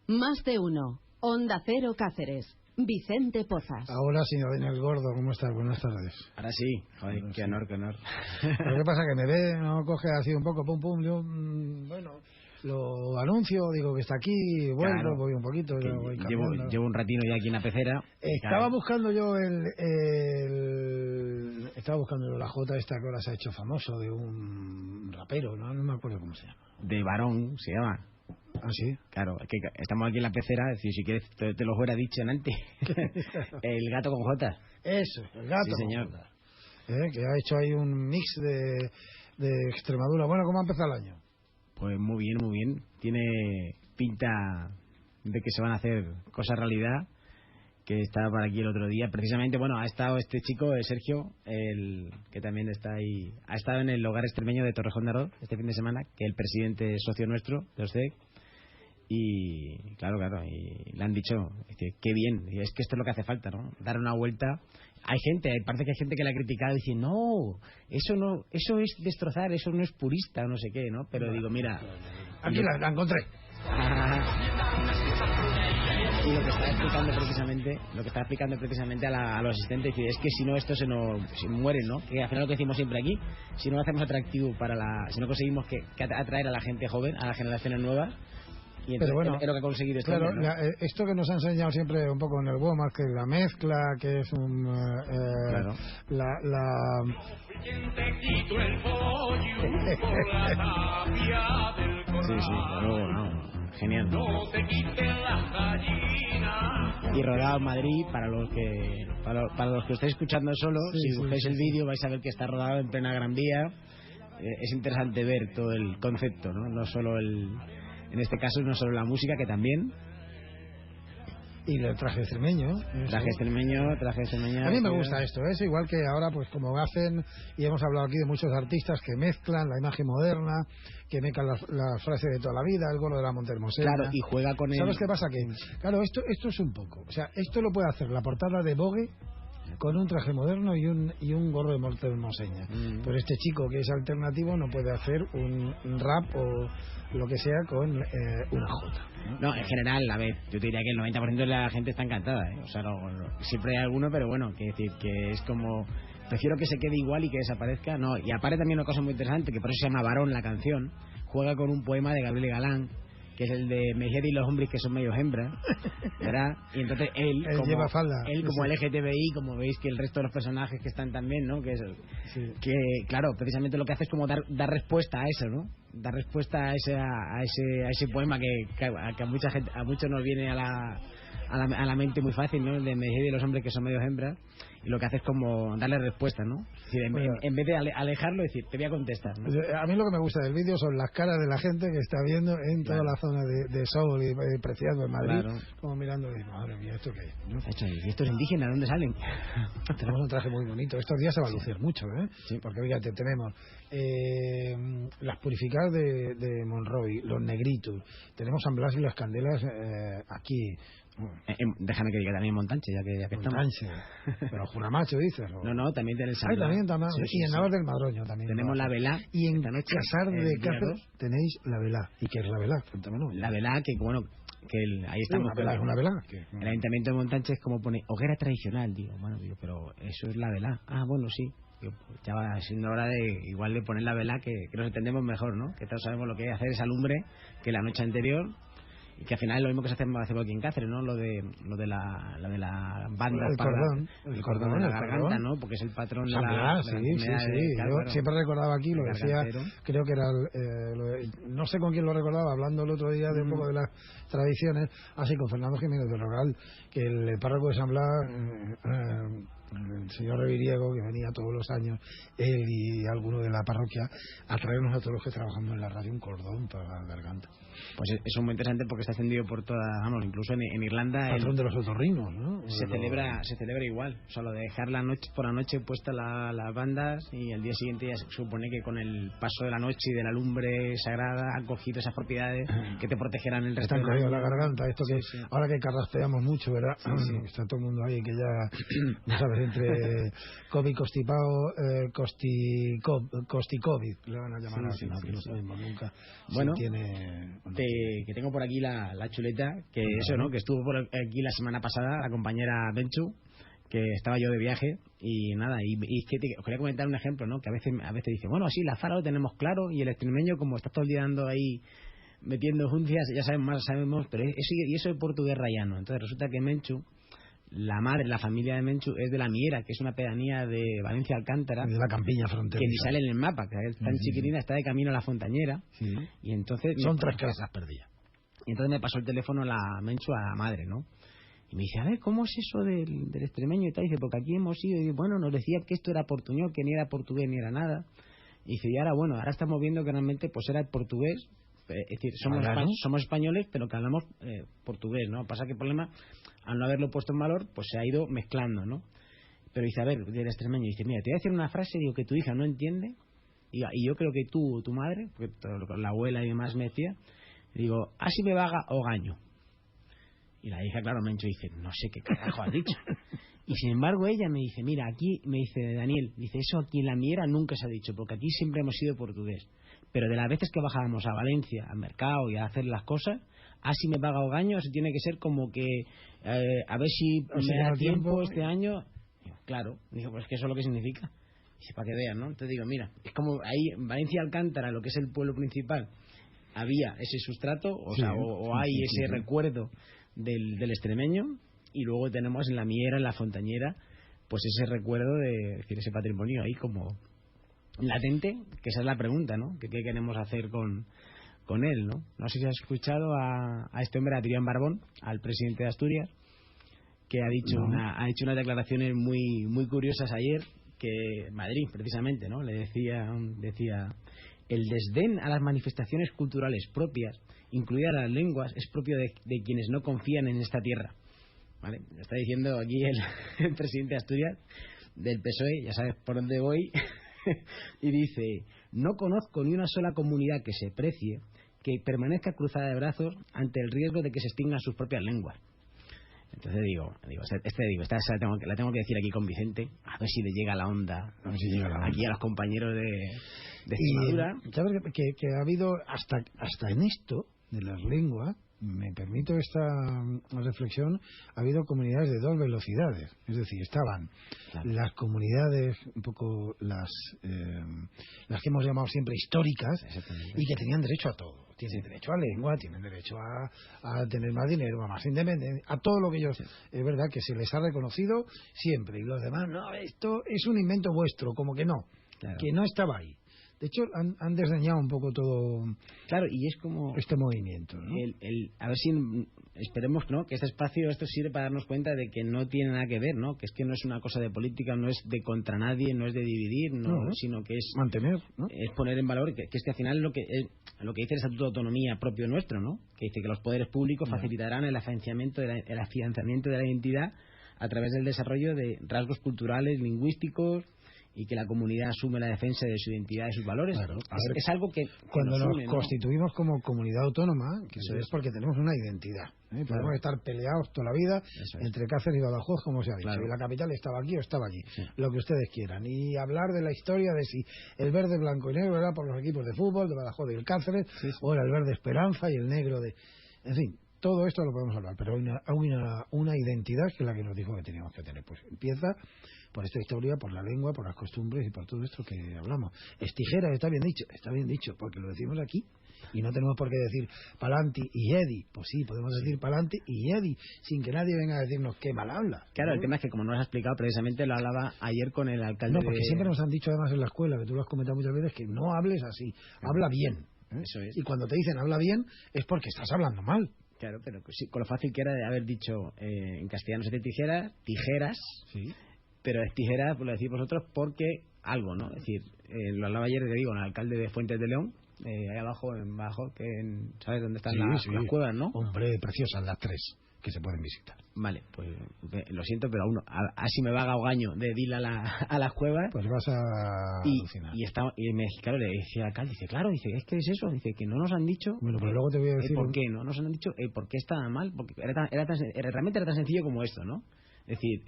Más de uno. Onda Cero Cáceres. Vicente Pozas. Ahora, señor Daniel Gordo, ¿cómo estás? Buenas tardes. Ahora sí, joder, qué honor, qué honor. Pero ¿qué pasa? Que me ve, no coge así un poco, pum, pum, yo, bueno, lo anuncio, digo que está aquí, vuelvo, claro, voy un poquito, voy cambiando. Llevo un ratino ya aquí en la pecera. Estaba buscando yo estaba buscando la Jota esta que ahora se ha hecho famoso, de un rapero, no me acuerdo cómo se llama. De Varón, se llama. ¿Ah, sí? Claro, es que estamos aquí en la pecera, es decir, si quieres te lo fuera dicho antes. El gato con Jota. Eso, el gato sí, con señor. Jota. Que ha hecho ahí un mix de Extremadura. Bueno, ¿cómo ha empezado el año? Pues muy bien, muy bien. Tiene pinta de que se van a hacer cosas realidad, que estaba por aquí el otro día. Precisamente, bueno, ha estado este chico, Sergio, que también está ahí, ha estado en el hogar extremeño de Torrejón de Ardoz este fin de semana, que el presidente es socio nuestro, de OSCE. Y claro, y le han dicho, qué bien, y es que esto es lo que hace falta, ¿no? Dar una vuelta. Parece que hay gente que le ha criticado y dice, no, eso es destrozar, eso no es purista, no sé qué, ¿no? Pero digo, mira, aquí la encontré. Y lo que está explicando precisamente a los asistentes es que si no esto se mueren, ¿no? Que al final lo que decimos siempre aquí, si no lo hacemos atractivo si no conseguimos que atraer a la gente joven, a las generaciones nuevas. Y entonces, pero bueno, es lo que ha conseguido este claro, hombre, ¿no? Esto que nos ha enseñado siempre un poco en el WOMAD, que la mezcla, que es un claro. Sí, claro, no, genial. Y rodado en Madrid, para los que estáis escuchando solo, si buscáis el vídeo vais a ver que está rodado en plena Gran Vía. Es interesante ver todo el concepto, ¿no? No solo en este caso no solo la música, que también. Y el traje extremeño. Traje extremeño. A mí me gusta esto, es igual que ahora, pues como hacen, y hemos hablado aquí de muchos artistas que mezclan la imagen moderna, que mezclan la frase de toda la vida, el gordo de la Montehermosena. Claro, y juega con él. ¿Sabes qué pasa? Que, claro, esto es un poco, o sea, esto lo puede hacer la portada de Vogue con un traje moderno y un gorro de Montehermoseña. Pero este chico que es alternativo no puede hacer un rap o lo que sea con una jota. No, en general, a ver, yo te diría que el 90% de la gente está encantada, ¿eh? O sea, siempre hay alguno, pero bueno, que decir que es como, prefiero que se quede igual y que desaparezca. No, y aparte también una cosa muy interesante, que por eso se llama Varón la canción, juega con un poema de Gabriel Galán, que es el de Me y los hombres que son medio hembras, ¿verdad? Y entonces él lleva falda. Él como LGTBI, como veis que el resto de los personajes que están también, ¿no? Que claro, precisamente lo que hace es como dar respuesta a eso, ¿no? Dar respuesta a ese poema que a mucha gente, a muchos nos viene a la mente muy fácil, ¿no? El de Me y los hombres que son medio hembras. Y lo que hace es como darle respuesta, ¿no? Es decir, en vez de alejarlo, decir, te voy a contestar, ¿no? A mí lo que me gusta del vídeo son las caras de la gente que está viendo en toda la zona de Sol y Preciado en Madrid, como mirando y madre mía, ¿esto qué es? ¿No? ¿Y estos indígenas dónde salen? Tenemos un traje muy bonito. Estos días se va a lucir mucho, ¿eh? Sí. Porque fíjate, tenemos las purificadas de Monroy, los negritos, tenemos San Blas y las candelas aquí. Déjame que diga también Montanche, ya que estamos. Montanche. Pero Juramacho dices. No, también tenés el también. Y en Navas del Madroño también. Tenemos la velá. Y en Casar de Cáceres tenéis la velá. ¿Y qué es la velá? Cuéntamelo. La velá, que bueno, ahí estamos. ¿Es una velá? El Ayuntamiento de Montanche es como pone hoguera tradicional, digo, pero eso es la velá. Ah, bueno, sí. Ya va siendo hora de poner la velá, que nos entendemos mejor, ¿no? Que todos sabemos lo que es hacer esa lumbre que la noche anterior. Y que al final es lo mismo que se hace aquí en Cáceres, ¿no? Lo de la banda, el cordón de la garganta, ¿no? Porque es el patrón de la sí. Yo siempre recordaba aquí, lo decía, creo que era no sé con quién lo recordaba, hablando el otro día de un poco de las tradiciones, así con Fernando Jiménez de Rogal, que el párroco de San Blas, el señor Reviriego, que venía todos los años, él y alguno de la parroquia, a traernos a todos los que trabajamos en la radio un cordón para la garganta. Pues eso es muy interesante porque está extendido por toda, incluso en Irlanda. Patrón de los otorrinos, ¿no? Se celebra igual. O sea, lo de dejar por la noche puestas las bandas y el día siguiente ya se supone que con el paso de la noche y de la lumbre sagrada han cogido esas propiedades que te protegerán el resto de la garganta. Esto que ahora que carraspeamos mucho, ¿verdad? Sí. Está todo el mundo ahí que ya no sabe Pues entre COVID constipado, costicovid, le van a llamar así, no sabemos nunca. Bueno, si tiene, que tengo por aquí la chuleta, que eso, ¿no? Que estuvo por aquí la semana pasada la compañera Benchu, que estaba yo de viaje y nada, y es que os quería comentar un ejemplo, ¿no? Que a veces dice, bueno, sí, la Fara lo tenemos claro y el extremeño, como está todo el día dando ahí metiendo juncias, ya sabemos, pero eso es portugués rayano. Entonces resulta que Menchu, la madre, la familia de Menchu es de La Miera, que es una pedanía de Valencia Alcántara, de la campiña fronteriza, que ni sale en el mapa, que es tan chiquitina, está de camino a la Fontañera, y entonces son 3 casas perdidas. Y entonces me pasó el teléfono la Menchu a la madre, ¿no? Y me dice, a ver, ¿cómo es eso del extremeño y tal? Dice, porque aquí hemos ido, y bueno, nos decía que esto era portuñol, que ni era portugués ni era nada. Y dice, y ahora, bueno, ahora estamos viendo que realmente pues era el portugués, es decir, somos españoles, pero que hablamos portugués, ¿no? Pasa que el problema, al no haberlo puesto en valor, pues se ha ido mezclando, ¿no? Pero dice, a ver, del extremeño, dice, mira, te voy a decir una frase, digo, que tu hija no entiende, y yo creo que tu madre, porque la abuela y demás me decía, digo, así me vaga o gaño. Y la hija, claro, Mencho dice, no sé qué carajo has dicho. Y sin embargo ella me dice, mira, aquí, me dice Daniel, dice, eso aquí en La Miera nunca se ha dicho, porque aquí siempre hemos sido portugués. Pero de las veces que bajábamos a Valencia, al mercado y a hacer las cosas, así me paga o gaño, eso tiene que ser como que, a ver si me da tiempo este año. Digo, claro, digo, pues que eso es lo que significa. Dice, para que vean, ¿no? Entonces digo, mira, es como ahí en Valencia Alcántara, lo que es el pueblo principal, había ese sustrato, o hay ese recuerdo del extremeño, y luego tenemos en La Miera, en la Fontañera, pues ese recuerdo de decir, ese patrimonio ahí como latente, que esa es la pregunta, ¿no? ¿Qué queremos hacer con él, ¿no? No sé si has escuchado a este hombre, a Adrián Barbón, al presidente de Asturias, que ha dicho ha hecho unas declaraciones muy muy curiosas ayer, que Madrid precisamente, ¿no? Le decía el desdén a las manifestaciones culturales propias, incluidas las lenguas, es propio de quienes no confían en esta tierra. ¿Vale? Está diciendo aquí el presidente de Asturias del PSOE, ya sabes por dónde voy, y dice, no conozco ni una sola comunidad que se precie, que permanezca cruzada de brazos ante el riesgo de que se extingan sus propias lenguas. Entonces esta la tengo que decir aquí con Vicente, a ver si le llega la onda, aquí a los compañeros de Extremadura. ¿Sabes que ha habido hasta en esto de las lenguas? Me permito esta reflexión. Ha habido comunidades de 2 velocidades, es decir, estaban las comunidades un poco las que hemos llamado siempre históricas, y que tenían derecho a todo. Tienen derecho a lengua, tienen derecho a tener más dinero, a más independencia, a todo lo que ellos, es verdad que se les ha reconocido siempre, y los demás, no, esto es un invento vuestro, como que no, que no estaba ahí. De hecho, han desdeñado un poco todo, claro, y es como este movimiento, ¿no? A ver si esperemos, ¿no?, que este espacio, esto sirve para darnos cuenta de que no tiene nada que ver, ¿no?, que es que no es una cosa de política, no es de contra nadie, no es de dividir, sino que es mantener, ¿no?, es poner en valor que es que al final lo que dice el Estatuto de Autonomía propio nuestro, ¿no?, que dice que los poderes públicos facilitarán el afianzamiento de la identidad a través del desarrollo de rasgos culturales, lingüísticos, y que la comunidad asume la defensa de su identidad y sus valores. Claro, es algo que cuando nos une, ¿no?, constituimos como comunidad autónoma, que eso es porque tenemos una identidad. Podemos estar peleados toda la vida entre Cáceres y Badajoz, como se ha dicho, y la capital estaba aquí o estaba allí, lo que ustedes quieran, y hablar de la historia de si el verde, blanco y negro era por los equipos de fútbol de Badajoz y el Cáceres, o era el verde Esperanza y el negro de... En fin, todo esto lo podemos hablar, pero hay una identidad que es la que nos dijo que teníamos que tener. Pues empieza por esta historia, por la lengua, por las costumbres y por todo esto que hablamos. Estijera, está bien dicho, porque lo decimos aquí y no tenemos por qué decir Palanti y Edi. Pues sí, podemos decir Palanti y Edi sin que nadie venga a decirnos qué mal habla. Claro, el tema es que como no lo has explicado, precisamente lo hablaba ayer con el alcalde. No, porque siempre nos han dicho además en la escuela, que tú lo has comentado muchas veces, que no hables así, habla bien. Eso es. Y cuando te dicen habla bien es porque estás hablando mal. Claro, pero sí, con lo fácil que era de haber dicho en castellano se dice tijeras, pero es tijeras, pues lo decís vosotros porque algo, ¿no? Es decir, lo hablaba ayer, te digo, con el alcalde de Fuentes de León, ahí abajo, ¿sabes dónde están las cuevas, no? Hombre, preciosas las 3 que se pueden visitar. Vale, pues lo siento, pero así me va Gaugaño de ir a las cuevas. Pues vas a alucinar. Y me claro, le decía al alcalde, dice, claro, dice, es que es eso, dice que no nos han dicho. Bueno, pero luego te voy a decir por qué no nos han dicho por qué estaba mal, porque realmente era tan sencillo como esto, ¿no? Es decir,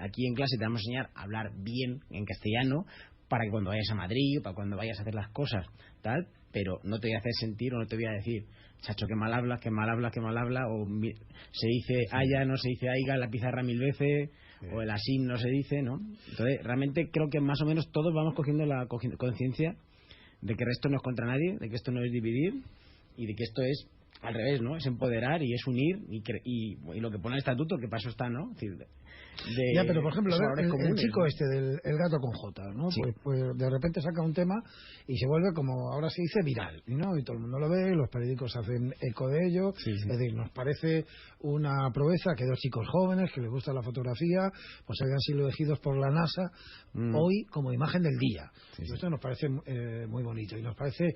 aquí en clase te vamos a enseñar a hablar bien en castellano para que cuando vayas a Madrid o para cuando vayas a hacer las cosas, tal, pero no te voy a hacer sentir o no te voy a decir, chacho, que mal hablas, o se dice haya, no se dice aiga en la pizarra 1000 veces, o el así no se dice, ¿no? Entonces, realmente creo que más o menos todos vamos cogiendo la conciencia de que esto no es contra nadie, de que esto no es dividir y de que esto es al revés, ¿no? Es empoderar y es unir y lo que pone el estatuto, que para eso está, ¿no? Es decir, ya, pero por ejemplo, el chico, ¿no? este del el gato con J, ¿no? Sí. Pues de repente saca un tema y se vuelve, como ahora se dice, viral, ¿no? Y todo el mundo lo ve, los periódicos hacen eco de ello. Sí. Es decir, nos parece una proeza que dos chicos jóvenes que les gusta la fotografía pues hayan sido elegidos por la NASA hoy como imagen del día. Sí. Esto nos parece muy bonito y nos parece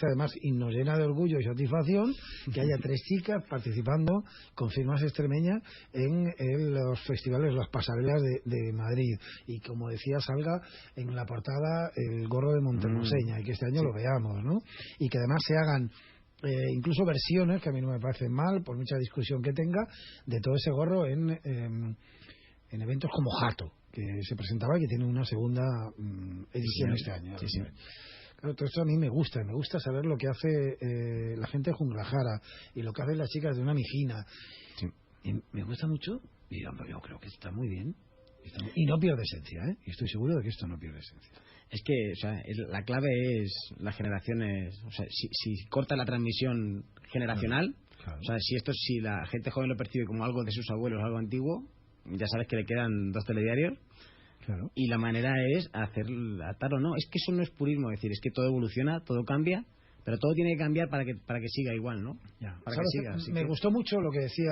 además y nos llena de orgullo y satisfacción que haya 3 chicas participando con firmas extremeñas en los festivales, las pasarelas de Madrid, y como decía, salga en la portada el gorro de Montemoseña y que este año lo veamos, ¿no? Y que además se hagan incluso versiones, que a mí no me parecen mal, por mucha discusión que tenga, de todo ese gorro en eventos como Jato, que se presentaba y que tiene una segunda edición este año. Sí. Claro, todo esto a mí me gusta saber lo que hace la gente de Junglajara y lo que hacen las chicas de Una Mijina. Sí. Y me gusta mucho, y yo creo que está muy bien. Y no pierde esencia, ¿eh? Y estoy seguro de que esto no pierde esencia. Es que, o sea, la clave es las generaciones. O sea, si corta la transmisión generacional, claro. O sea, si la gente joven lo percibe como algo de sus abuelos, algo antiguo, ya sabes que le quedan 2 telediarios. Claro. Y la manera es atar o no. Es que eso no es purismo, es decir, es que todo evoluciona, todo cambia, pero todo tiene que cambiar para que siga igual, ¿no? Ya. Para ¿Sabes? que siga. Me gustó mucho lo que decía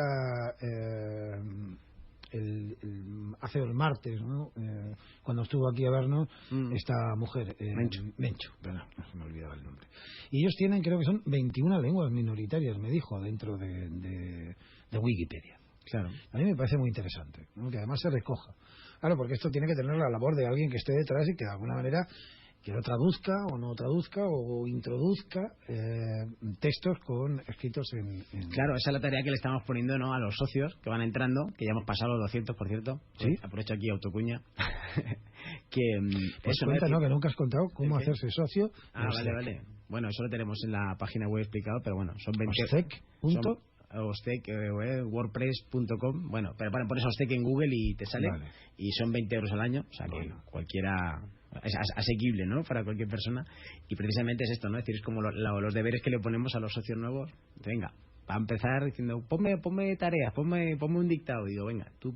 hace el martes, ¿no? Cuando estuvo aquí a vernos esta mujer, Mencho, perdón, no se me olvidaba el nombre. Y ellos tienen, creo que son 21 lenguas minoritarias, me dijo, dentro de Wikipedia. Claro. A mí me parece muy interesante, ¿no? Que además se recoja. Claro, porque esto tiene que tener la labor de alguien que esté detrás y que de alguna manera que lo traduzca o no traduzca o introduzca textos escritos en... Claro, esa es la tarea que le estamos poniendo, ¿no?, a los socios que van entrando, que ya hemos pasado los 200, por cierto. ¿Sí? Aprovecho aquí autocuña. Que pues eso, cuenta, ¿no? Que nunca has contado cómo hacerse socio. Vale. Bueno, eso lo tenemos en la página web explicado, pero bueno, son 20... Ostec, wordpress.com. Bueno, pero pones Ostec en Google y te sale. Vale. Y son 20 euros al año, o sea que cualquiera... Es asequible, ¿no?, para cualquier persona. Y precisamente es esto, ¿no? Es decir, es como los deberes que le ponemos a los socios nuevos. Venga, para empezar diciendo, ponme tareas, ponme un dictado. Y digo, venga, tú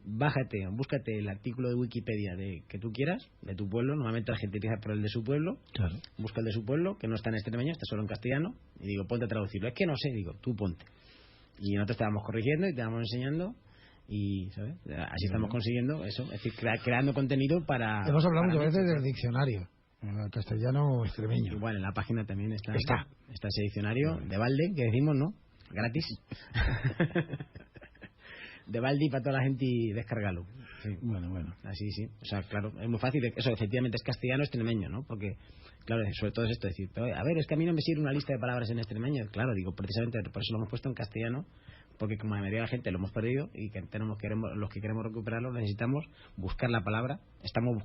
búscate el artículo de Wikipedia que tú quieras, de tu pueblo. Normalmente la gente empieza por el de su pueblo. Claro. Busca el de su pueblo, que no está en extremeño, está solo en castellano. Y digo, ponte a traducirlo. Es que no sé, digo, tú ponte. Y nosotros te vamos corrigiendo y te vamos enseñando. Y, ¿sabes? Así estamos consiguiendo eso, es decir, creando contenido para... Hemos hablado muchas veces del diccionario castellano extremeño. Igual en la página también está ese diccionario de balde, que decimos, ¿no? Gratis. De balde para toda la gente y descargarlo. Sí. Bueno. Así, sí. O sea, claro, es muy fácil. Eso, efectivamente, es castellano extremeño, ¿no? Porque, claro, sobre todo es esto, decir, pero, a ver, es que a mí no me sirve una lista de palabras en extremeño. Claro, digo, precisamente por eso lo hemos puesto en castellano, porque como la mayoría de la gente lo hemos perdido y que los que queremos recuperarlo necesitamos buscar la palabra. Estamos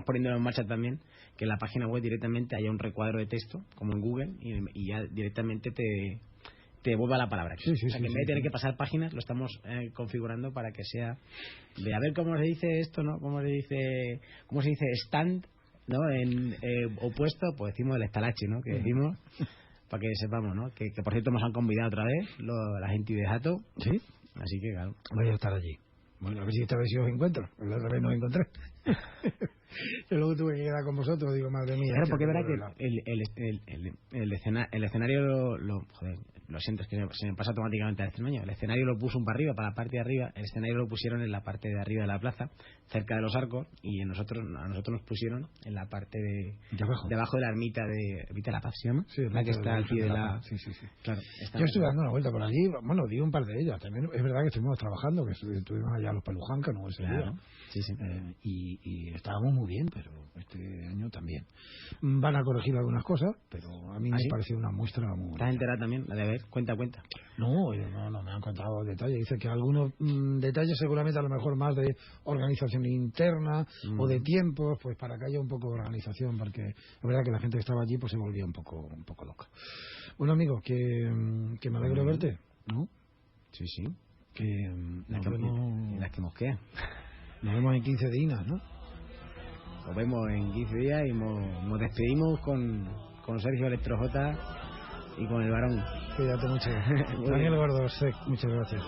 poniéndolo en marcha también, que en la página web directamente haya un recuadro de texto, como en Google, y ya directamente te devuelva la palabra. Sí, o sea, que en vez de tener que pasar páginas, lo estamos configurando para que sea de a ver cómo se dice esto, ¿no? Cómo se dice stand, ¿no? En opuesto, pues decimos el estalache, ¿no? Que decimos, para que sepamos, ¿no? Que por cierto nos han convidado otra vez la gente de Jato. ¿Sí? Así que, claro. Voy a estar allí. Bueno, a ver si esta vez os encuentro. La otra vez no os encontré. Yo luego tuve que quedar con vosotros, digo, madre mía. Claro, porque es verdad que el escenario lo siento, es que se me pasa automáticamente al extremeño. El escenario lo puso un para arriba, para la parte de arriba. El escenario lo pusieron en la parte de arriba de la plaza, cerca de los arcos, y a nosotros nos pusieron en la parte debajo de la ermita de la Paz, ¿se llama? Sí, la que está al pie de la... Sí. Claro, yo estuve dando una vuelta por allí, bueno, di un par de ellas. También es verdad que estuvimos trabajando, que estuvimos allá los Pelujanca, ¿no? Ese día. Sí. Y estábamos muy bien, pero este año también. Van a corregir algunas cosas, pero a mí me pareció una muestra muy... ¿Estás enterada también, la de ver? Cuenta. No me han contado detalles. Dice que algunos detalles seguramente a lo mejor más de organización interna o de tiempos, pues para que haya un poco de organización, porque es verdad que la gente que estaba allí pues se volvía un poco loca. Bueno, amigo, que me alegro de verte, ¿no? Sí. Que las que nos quedan. Nos vemos en 15 días, ¿no? Nos vemos en 15 días y nos despedimos con Sergio Electro J y con el varón. Cuídate mucho. Daniel Gordo, muchas gracias.